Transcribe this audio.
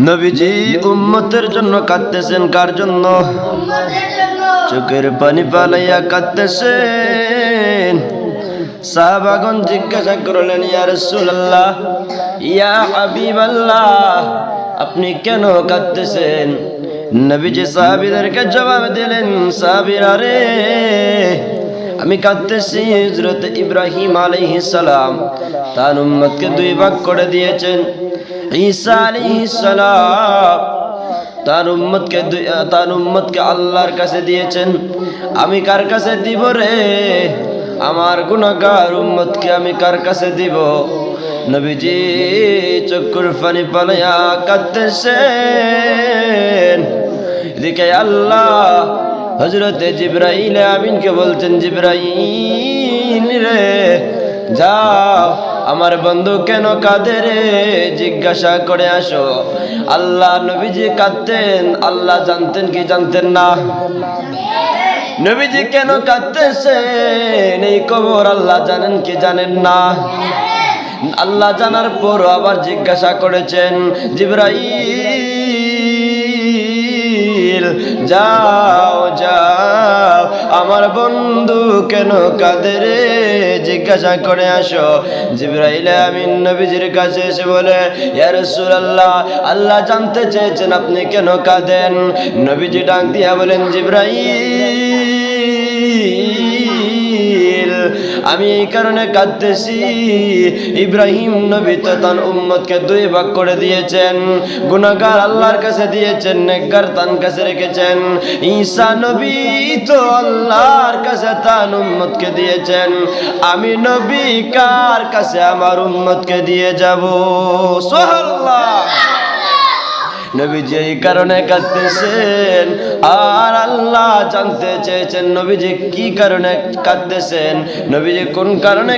নবীজি উম্মতের জন্য কাঁদতেছেন। কার জন্য? চোখের পানি পালাইয়া কাঁদতেছেন। সাহাবাগণ জিজ্ঞাসা করলেন, ইয়া রাসূলুল্লাহ, ইয়া হাবিবাল্লাহ, আপনি কেন কাঁদতেছেন? নবীজি সাহাবীদেরকে জবাব দিলেন, সাহাবীরা রে, আমি কাঁদতেছি হযরত ইব্রাহিম আলাইহিস সালাম তার উম্মতকে দুই ভাগ করে দিয়েছেন। ঈসা আলাইহিস সালাম তার উম্মতকে আল্লাহর কাছে দিয়েছেন। আমি কার কাছে দিব রে? আমার গুনাহগার উম্মতকে আমি কার কাছে দিব? নবীজি চোখের পানি পালাইয়া কাঁদতেছেন। এদিকে আল্লাহ হযরতে জিবরাইল আমিনকে বলছেন, জিবরাইল রে, যাও আমার বন্ধু কেন কাঁদে রে, জিজ্ঞাসা করে আসো। আল্লাহ নবীজি কাঁদতেন, আল্লাহ জানতেন কি জানতেন না? নবীজি কেন কাঁদতেছেন এই খবর আল্লাহ জানেন কি জানেন না? আল্লাহ জানার পর আবার জিজ্ঞাসা করেছেন, জিবরাইল যাও যাও আমার বন্ধু কেন কাঁদে রে, জিজ্ঞাসা করে আসো। জিবরাইল আমিন নবীজির কাছে এসে বলে, ইয়া রাসূলুল্লাহ, আল্লাহ জানতে চেয়েছেন আপনি কেন কাঁদেন। নবীজি ডাক দিয়া বলেন, জিবরাইল, আমি এই কারণে কাঁদতেছি, ইব্রাহিম নবী তো তার উম্মতকে দুই ভাগ করে দিয়েছেন। গুনাহগার আল্লাহর কাছে দিয়েছেন, নেককার তার কাছে রেখেছেন। ঈসা নবী তো আল্লাহর কাছে তার উম্মতকে দিয়েছেন। আমি নবী কার কাছে আমার উম্মতকে দিয়ে যাব? সুবহানাল্লাহ। নবীজি এই কারণে কাঁদতেছেন। আর আল্লাহ জানতে চেয়েছেন নবীজি কি কারণে কাঁদতেছেন, নবীজি কোন কারণে